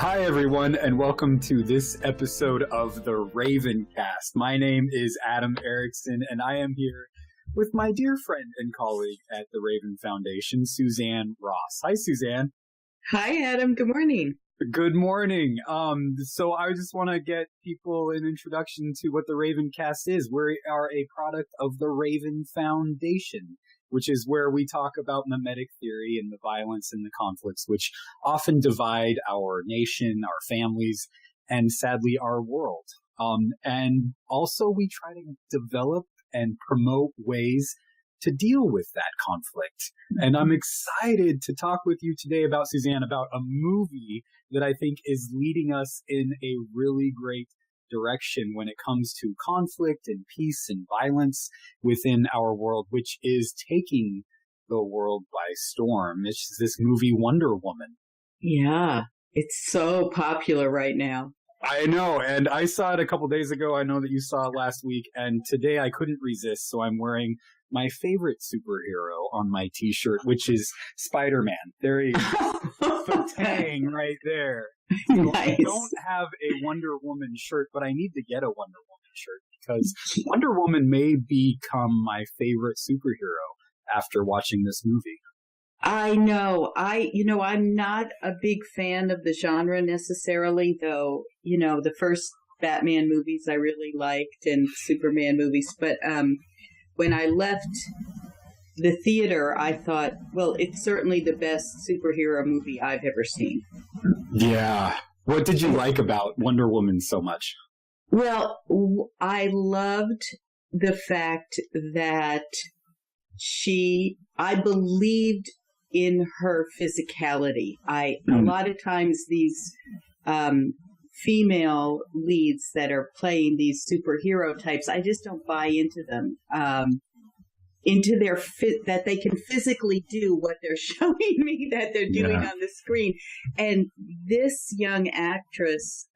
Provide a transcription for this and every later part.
Hi, everyone, and welcome to this episode of the RavenCast. My name is Adam Erickson, and I am here with my dear friend and colleague at the Raven Foundation, Suzanne Ross. Hi, Suzanne. Hi, Adam. Good morning. Good morning. So I just want to get people an introduction to what the RavenCast is. We are a product of the Raven Foundation, which is where we talk about mimetic theory and the violence and the conflicts which often divide our nation, our families, and sadly our world. And also we try to develop and promote ways to deal with that conflict. And I'm excited to talk with you today about, Suzanne, about a movie that I think is leading us in a really great direction when it comes to conflict and peace and violence within our world, which is taking the world by storm. It's this movie Wonder Woman. Yeah, it's so popular right now. I know, and I saw it a couple days ago. I know that you saw it last week, and today I couldn't resist, so I'm wearing my favorite superhero on my t-shirt, which is Spider-Man. There he is. The tang right there. So Nice. I don't have a Wonder Woman shirt, but I need to get a Wonder Woman shirt because Wonder Woman may become my favorite superhero after watching this movie. I know. I'm not a big fan of the genre necessarily, though, the first Batman movies I really liked and Superman movies. But when I left the theater, I thought, well, it's certainly the best superhero movie I've ever seen. Yeah. What did you like about Wonder Woman so much? Well, I loved the fact that I believed in her physicality. A lot of times these female leads that are playing these superhero types, I just don't buy into them. Into their that they can physically do what they're showing me that they're doing on the screen. And this young actress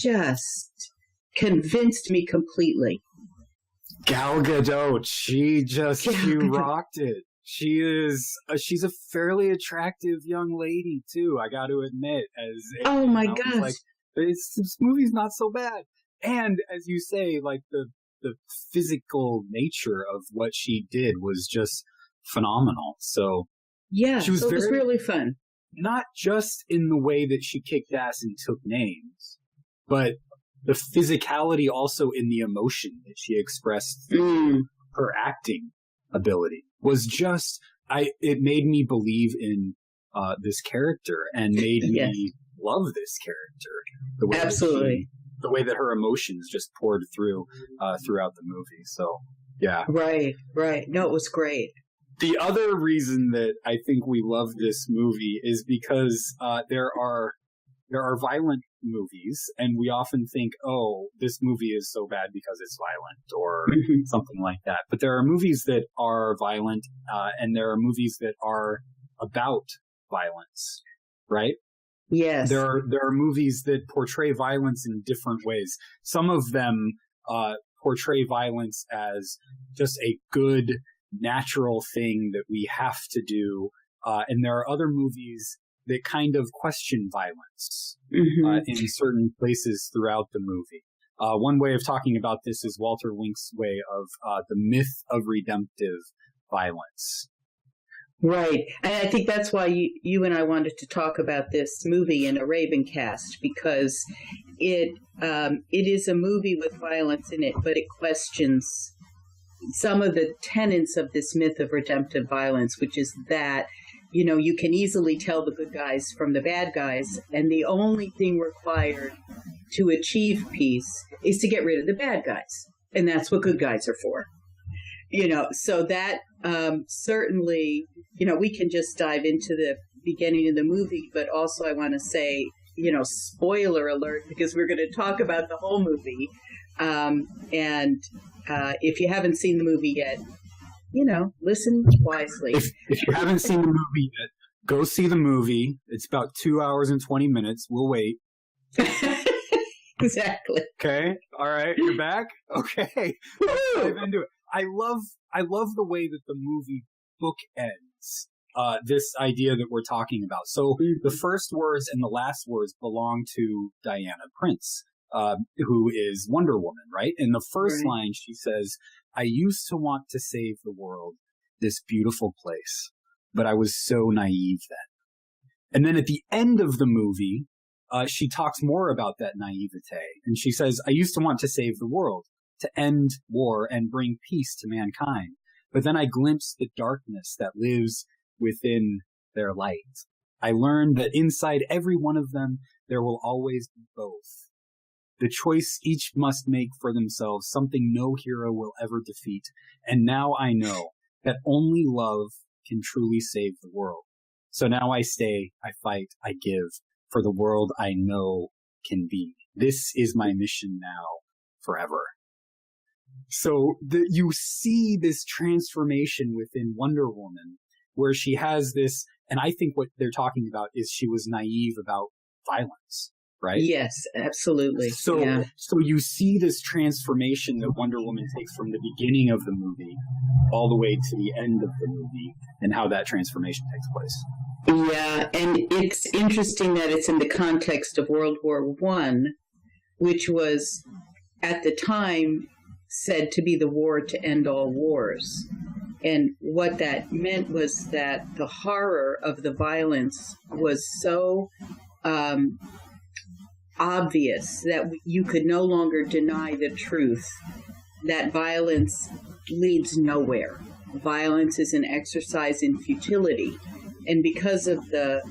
just convinced me completely. Gal Gadot, she rocked it. She's a fairly attractive young lady too, I got to admit. Oh my gosh. Like, this movie's not so bad. And as you say, like the physical nature of what she did was just phenomenal. So yeah, it was really fun. Not just in the way that she kicked ass and took names, but the physicality also in the emotion that she expressed through her acting ability was just, it made me believe in this character and made me love this character. The way Absolutely. The way that her emotions just poured through throughout the movie. So, yeah. Right. No, it was great. The other reason that I think we love this movie is because there are violent movies, and we often think, oh, this movie is so bad because it's violent or something like that. But there are movies that are violent, and there are movies that are about violence, right? Yes. There are movies that portray violence in different ways. Some of them portray violence as just a good, natural thing that we have to do. And there are other movies that kind of question violence in certain places throughout the movie. One way of talking about this is Walter Wink's way of the myth of redemptive violence. Right. And I think that's why you and I wanted to talk about this movie in a RavenCast, because it is a movie with violence in it, but it questions some of the tenets of this myth of redemptive violence, which is that, you can easily tell the good guys from the bad guys, and the only thing required to achieve peace is to get rid of the bad guys. And that's what good guys are for. So that certainly, we can just dive into the beginning of the movie, but also I want to say, spoiler alert, because we're going to talk about the whole movie. And if you haven't seen the movie yet, listen wisely. If you haven't seen the movie yet, go see the movie. It's about 2 hours and 20 minutes. We'll wait. Exactly. Okay. All right. You're back. Okay. Let's dive into it. I love the way that the movie bookends this idea that we're talking about. So the first words and the last words belong to Diana Prince, who is Wonder Woman, right? In the first line, she says, "I used to want to save the world, this beautiful place, but I was so naive then." And then at the end of the movie, she talks more about that naivete. And she says, "I used to want to save the world, to end war and bring peace to mankind. But then I glimpsed the darkness that lives within their light. I learned that inside every one of them, there will always be both. The choice each must make for themselves, something no hero will ever defeat. And now I know that only love can truly save the world. So now I stay, I fight, I give for the world I know can be. This is my mission now, forever." So you see this transformation within Wonder Woman, where she has this, and I think what they're talking about is she was naive about violence, right? Yes, absolutely. So you see this transformation that Wonder Woman takes from the beginning of the movie all the way to the end of the movie, and how that transformation takes place. Yeah, and it's interesting that it's in the context of World War I, which was at the time said to be the war to end all wars. And what that meant was that the horror of the violence was so obvious that you could no longer deny the truth that violence leads nowhere. Violence is an exercise in futility. And because of the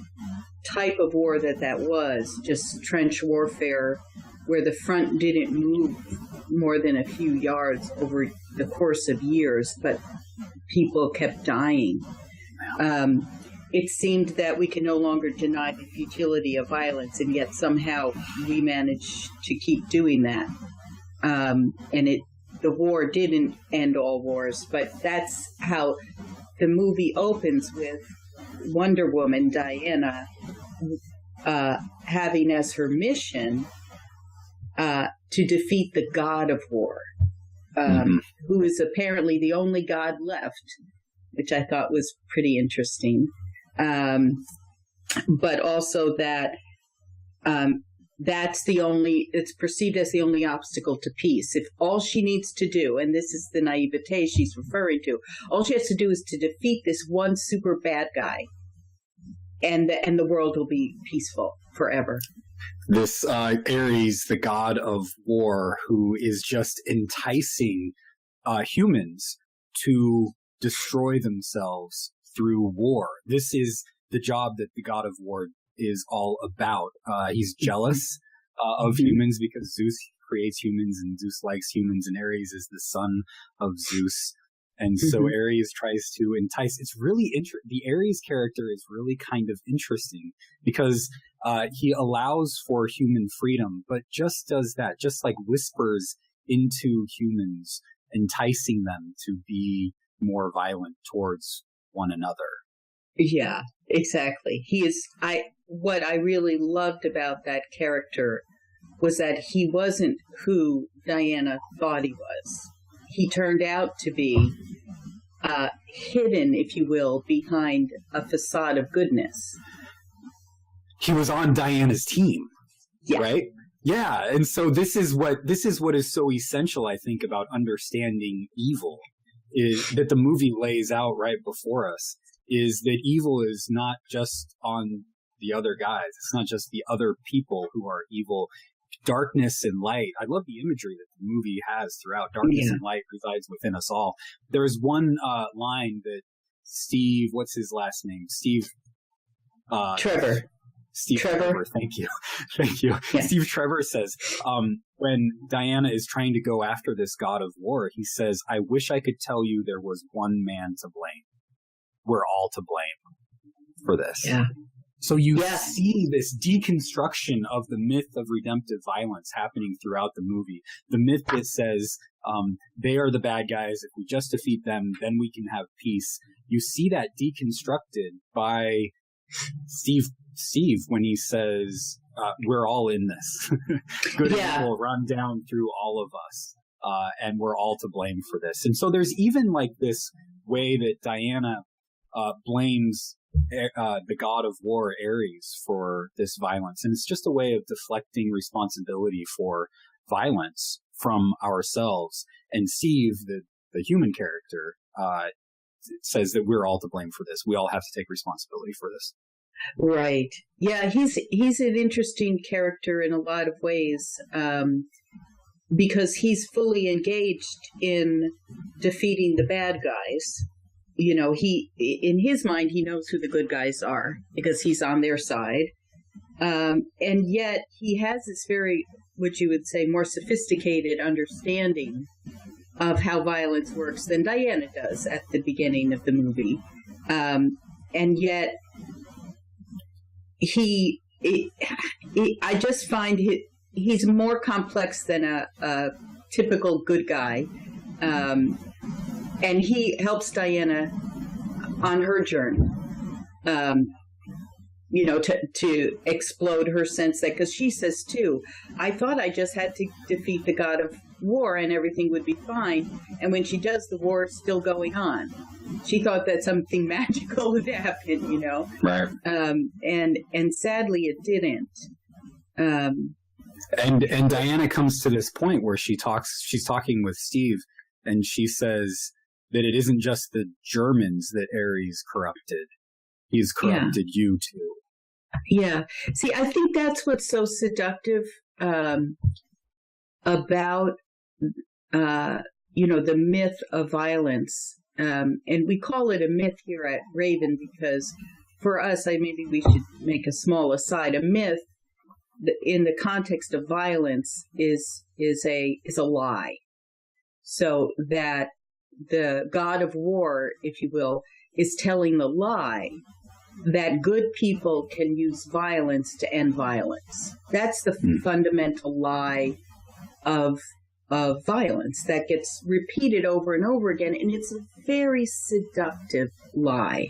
type of war that was, just trench warfare, where the front didn't move more than a few yards over the course of years, but people kept dying. It seemed that we can no longer deny the futility of violence, and yet somehow we managed to keep doing that. And the war didn't end all wars, but that's how the movie opens, with Wonder Woman, Diana, having as her mission to defeat the god of war, who is apparently the only god left, which I thought was pretty interesting. But also that it's perceived as the only obstacle to peace. If all she needs to do, and this is the naivete she's referring to, all she has to do is to defeat this one super bad guy, and the world will be peaceful forever. This Ares, the god of war, who is just enticing humans to destroy themselves through war. This is the job that the god of war is all about. He's jealous of humans because Zeus creates humans and Zeus likes humans, and Ares is the son of Zeus. And so Ares tries to entice. It's really the Ares character is really kind of interesting because he allows for human freedom, but just does that, just like whispers into humans, enticing them to be more violent towards one another. Yeah, exactly. What I really loved about that character was that he wasn't who Diana thought he was. He turned out to be hidden, if you will, behind a facade of goodness. He was on Diana's team, right? Yeah, and so this is what is so essential, I think, about understanding evil, is that the movie lays out right before us, is that evil is not just on the other guys. It's not just the other people who are evil. Darkness and light. I love the imagery that the movie has throughout. Darkness and light resides within us all. There's one line that Steve, what's his last name? Trevor. Steve Trevor. Thank you. Yeah. Steve Trevor says, when Diana is trying to go after this god of war, he says, "I wish I could tell you there was one man to blame. We're all to blame for this." Yeah. So you see this deconstruction of the myth of redemptive violence happening throughout the movie. The myth that says they are the bad guys. If we just defeat them, then we can have peace. You see that deconstructed by Steve when he says, we're all in this. Good and evil run down through all of us. And we're all to blame for this. And so there's even like this way that Diana blames the god of war, Ares, for this violence. And it's just a way of deflecting responsibility for violence from ourselves. And Steve, the human character, says that we're all to blame for this. We all have to take responsibility for this. Right. Yeah, he's an interesting character in a lot of ways, because he's fully engaged in defeating the bad guys. You know, in his mind, he knows who the good guys are because he's on their side. And yet he has this very, what you would say, more sophisticated understanding of how violence works than Diana does at the beginning of the movie. And yet I just find he's more complex than a typical good guy. And he helps Diana on her journey, you know, to explode her sense that, because she says too, I thought I just had to defeat the god of war and everything would be fine. And when she does, the war is still going on. She thought that something magical would happen, you know. Right. And sadly it didn't. And Diana comes to this point where she's talking with Steve, and she says that it isn't just the Germans that Ares corrupted. He's corrupted you too. Yeah. See, I think that's what's so seductive about, you know, the myth of violence. And we call it a myth here at Raven because for us, maybe we should make a small aside. A myth in the context of violence is a lie. So that the god of war, if you will, is telling the lie that good people can use violence to end violence. That's the fundamental lie of violence that gets repeated over and over again. And it's a very seductive lie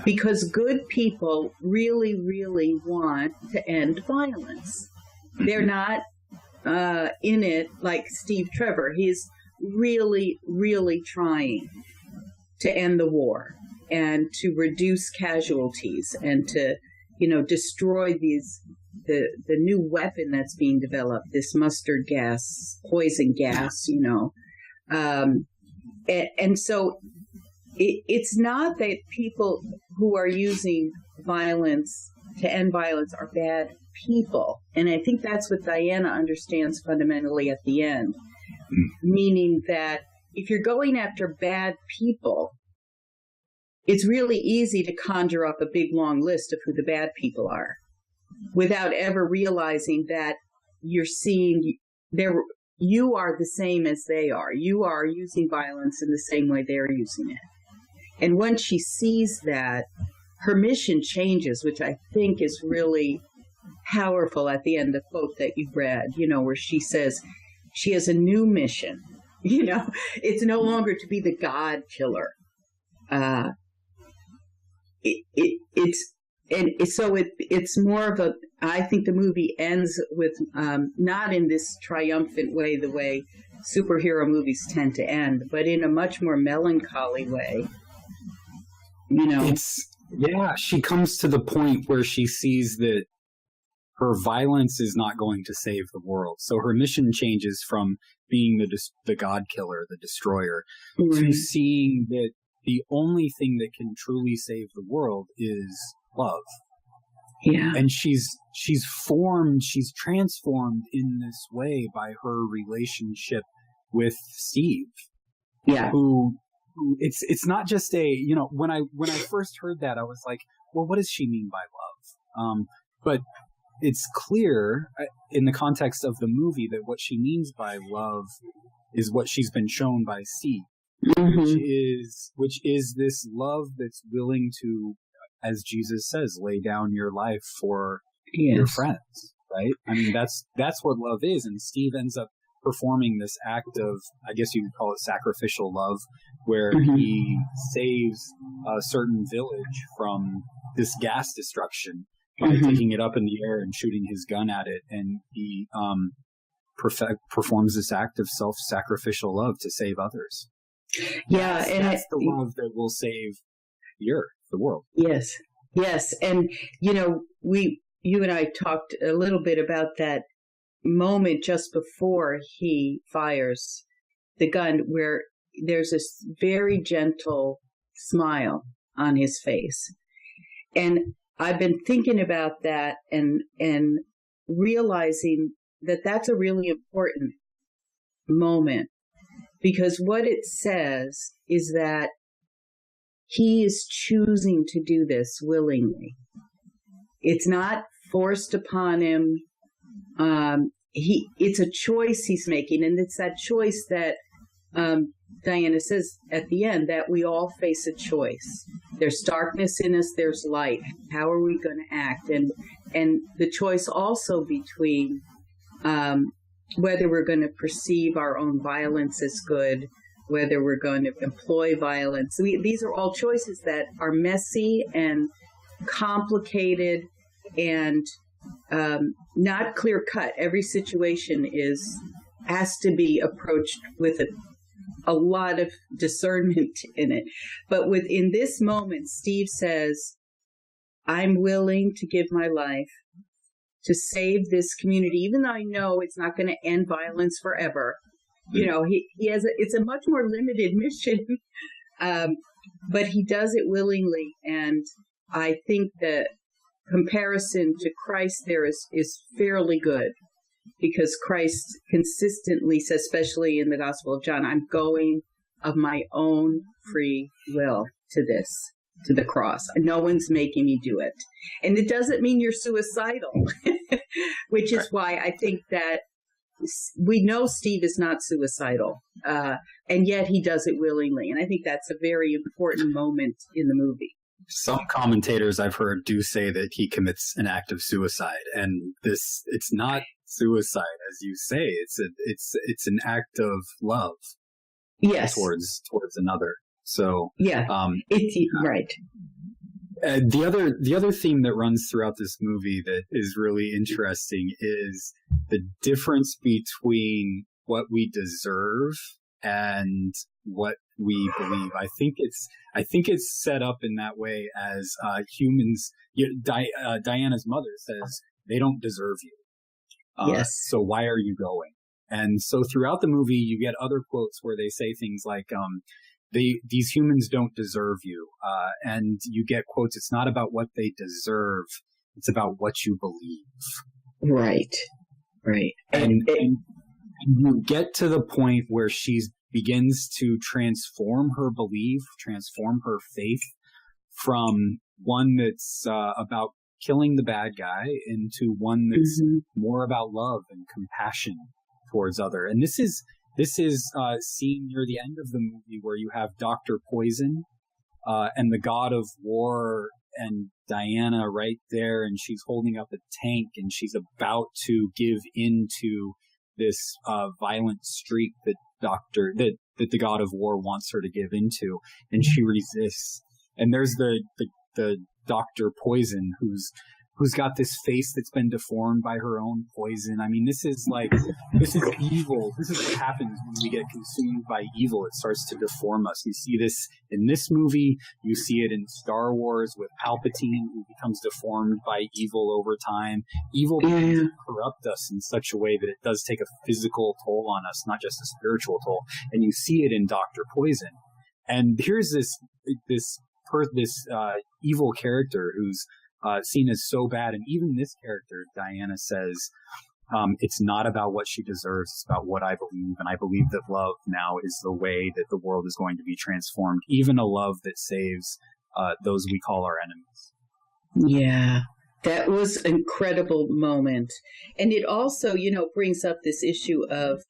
because good people really, really want to end violence. They're not in it like Steve Trevor. He's really, really trying to end the war and to reduce casualties and to, you know, destroy the new weapon that's being developed, this mustard gas, poison gas, you know. And so it's not that people who are using violence to end violence are bad people. And I think that's what Diana understands fundamentally at the end. Meaning that if you're going after bad people, it's really easy to conjure up a big long list of who the bad people are without ever realizing that you're seeing you are the same as they are. You are using violence in the same way they're using it. And once she sees that, her mission changes, which I think is really powerful at the end, the quote that you read, you know, where she says, she has a new mission. You know, it's no longer to be the God killer. It's more of a. I think the movie ends with not in this triumphant way, the way superhero movies tend to end, but in a much more melancholy way. You know, she comes to the point where she sees that her violence is not going to save the world. So her mission changes from being the God killer, the destroyer, to seeing that the only thing that can truly save the world is love. Yeah. And she's transformed in this way by her relationship with Steve. Yeah. Who it's not just a, you know, when I first heard that, I was like, well, what does she mean by love? But it's clear in the context of the movie that what she means by love is what she's been shown by Steve, which is this love that's willing to, as Jesus says, lay down your life for your friends, right? I mean, that's what love is. And Steve ends up performing this act of, I guess you could call it sacrificial love, where he saves a certain village from this gas destruction by taking it up in the air and shooting his gun at it. And he performs this act of self-sacrificial love to save others. Yeah. That's the love that will save the earth. the world. Yes. Yes. And, you and I talked a little bit about that moment just before he fires the gun where there's this very gentle smile on his face. And I've been thinking about that and realizing that that's a really important moment, because what it says is that he is choosing to do this willingly. It's not forced upon him. It's a choice he's making, and it's that choice that Diana says at the end, that we all face a choice. There's darkness in us, there's light. How are we going to act? And the choice also between whether we're going to perceive our own violence as good, whether we're going to employ violence. These are all choices that are messy and complicated and not clear-cut. Every situation has to be approached with a lot of discernment in it. But in this moment, Steve says, I'm willing to give my life to save this community, even though I know it's not going to end violence forever. He has it's a much more limited mission, but he does it willingly. And I think the comparison to Christ there is fairly good, because Christ consistently says, especially in the Gospel of John, I'm going of my own free will to the cross. No one's making me do it. And it doesn't mean you're suicidal, which is why I think that we know Steve is not suicidal, and yet he does it willingly. And I think that's a very important moment in the movie. Some commentators I've heard do say that he commits an act of suicide, and it's not suicide, as you say. It's an act of love. Yes. Towards another. So yeah, right. The other theme that runs throughout this movie that is really interesting is the difference between what we deserve and what we believe. I think it's set up in that way as humans. Diana's mother says they don't deserve you. Yes. So why are you going? And so throughout the movie, you get other quotes where they say things like, these humans don't deserve you. And you get quotes, it's not about what they deserve, it's about what you believe. Right. And you get to the point where she begins to transform her belief, transform her faith from one that's about killing the bad guy into one that's more about love and compassion towards other. And this is seen near the end of the movie where you have Dr. Poison and the god of war and Diana right there, and she's holding up a tank and she's about to give into this violent streak that the god of war wants her to give into, and she resists. And there's the Dr. Poison who's got this face that's been deformed by her own poison. I mean, this is evil. This is what happens when we get consumed by evil. It starts to deform us. You see this in this movie. You see it in Star Wars with Palpatine, who becomes deformed by evil over time. Evil begins to corrupt us in such a way that it does take a physical toll on us, not just a spiritual toll. And you see it in Dr. Poison. And here's this evil character who's seen as so bad. And even this character, Diana says, it's not about what she deserves, it's about what I believe. And I believe that love now is the way that the world is going to be transformed, even a love that saves those we call our enemies. Yeah, that was an incredible moment. And it also, brings up this issue of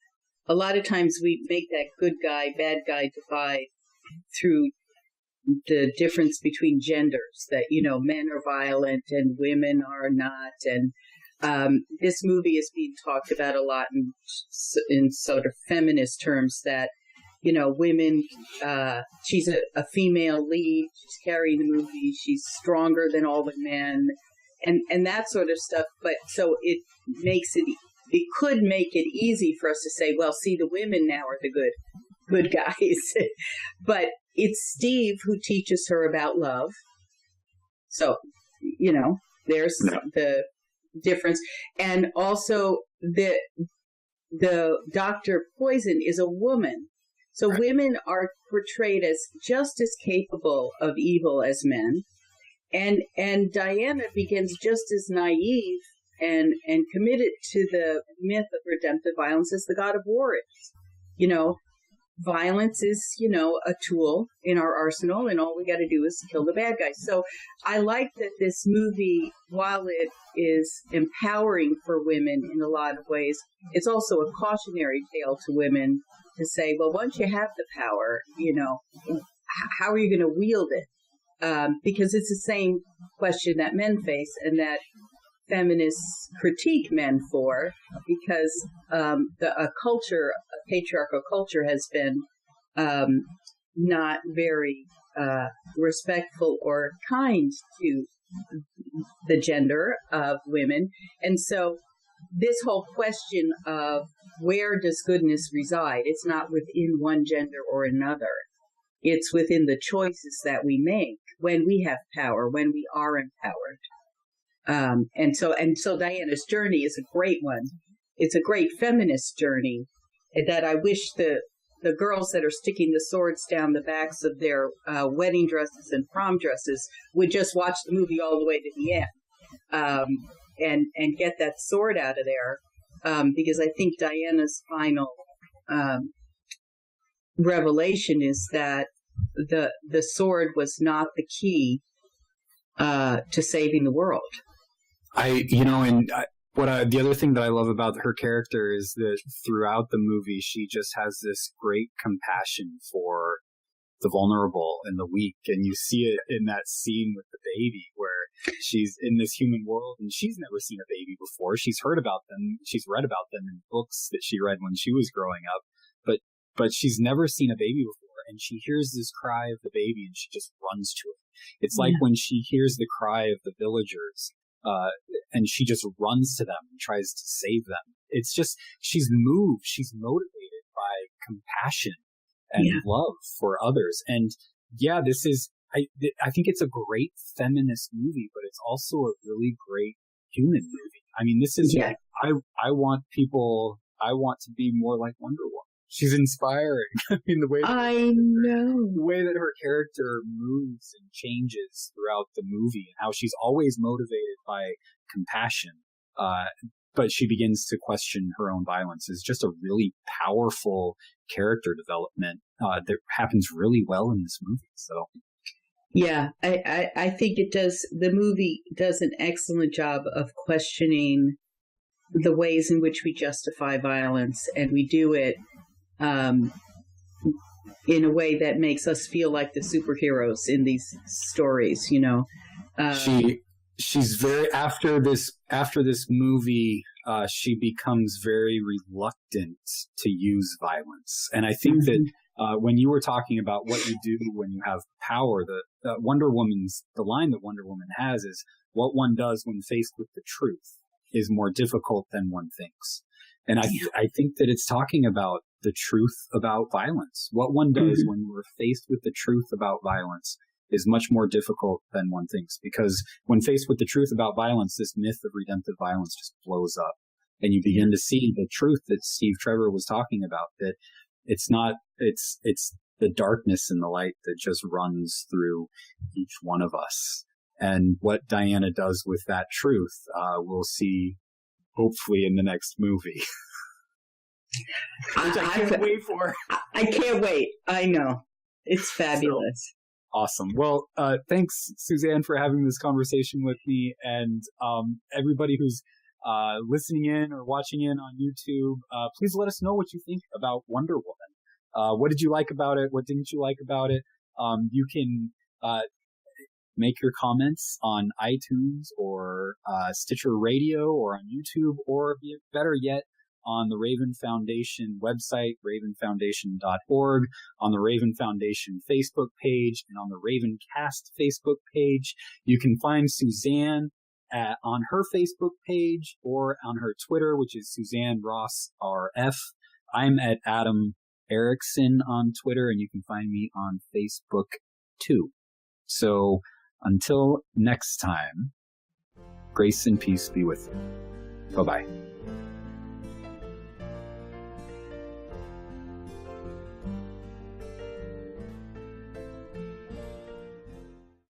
a lot of times we make that good guy, bad guy divide through the difference between genders, that, men are violent and women are not. And this movie is being talked about a lot in sort of feminist terms, that, women, she's a female lead, she's carrying the movie, she's stronger than all the men, and that sort of stuff. But so it could make it easy for us to say, well, see, the women now are the good guys. But it's Steve who teaches her about love. So, there's the difference. And also the Dr. Poison is a woman. So women are portrayed as just as capable of evil as men. And Diana begins just as naive and committed to the myth of redemptive violence as the god of war is. Violence is, a tool in our arsenal, and all we got to do is kill the bad guys. So I like that this movie, while it is empowering for women in a lot of ways, it's also a cautionary tale to women to say, well, once you have the power, how are you going to wield it? Because it's the same question that men face and that feminists critique men for, because a patriarchal culture has been not very respectful or kind to the gender of women. And so this whole question of where does goodness reside, it's not within one gender or another. It's within the choices that we make when we have power, when we are empowered. And so Diana's journey is a great one. It's a great feminist journey that I wish the girls that are sticking the swords down the backs of their wedding dresses and prom dresses would just watch the movie all the way to the end, and get that sword out of there, because I think Diana's final revelation is that the sword was not the key to saving the world. The other thing that I love about her character is that throughout the movie, she just has this great compassion for the vulnerable and the weak. And you see it in that scene with the baby where she's in this human world and she's never seen a baby before. She's heard about them. She's read about them in books that she read when she was growing up, but she's never seen a baby before. And she hears this cry of the baby and she just runs to it. It's like when she hears the cry of the villagers, and she just runs to them and tries to save them. It's just, she's moved, she's motivated by compassion and love for others. And this is, I think it's a great feminist movie, but it's also a really great human movie. I mean, this is, I want to be more like Wonder Woman. She's inspiring. I mean, the way that her character moves and changes throughout the movie, and how she's always motivated by compassion, but she begins to question her own violence, is just a really powerful character development that happens really well in this movie. So, yeah, I think it does. The movie does an excellent job of questioning the ways in which we justify violence, and we do it in a way that makes us feel like the superheroes in these stories, She's very, after this movie, she becomes very reluctant to use violence. And I think that when you were talking about what you do when you have power, the line that Wonder Woman has is, what one does when faced with the truth is more difficult than one thinks. And I think that it's talking about the truth about violence. What one does when you are faced with the truth about violence is much more difficult than one thinks, because when faced with the truth about violence, this myth of redemptive violence just blows up, and you begin to see the truth that Steve Trevor was talking about, that it's the darkness and the light that just runs through each one of us. And what Diana does with that truth, we'll see hopefully in the next movie. Which I can't wait for. I can't wait. I know. It's fabulous. So, awesome. Well, thanks, Suzanne, for having this conversation with me. And everybody who's listening in or watching in on YouTube, please let us know what you think about Wonder Woman. What did you like about it? What didn't you like about it? You can make your comments on iTunes or Stitcher Radio or on YouTube, or better yet, on the Raven Foundation website, ravenfoundation.org, on the Raven Foundation Facebook page, and on the RavenCast Facebook page. You can find Suzanne on her Facebook page or on her Twitter, which is Suzanne Ross RF. I'm at Adam Erickson on Twitter, and you can find me on Facebook too. So Until next time, grace and peace be with you. Bye-bye.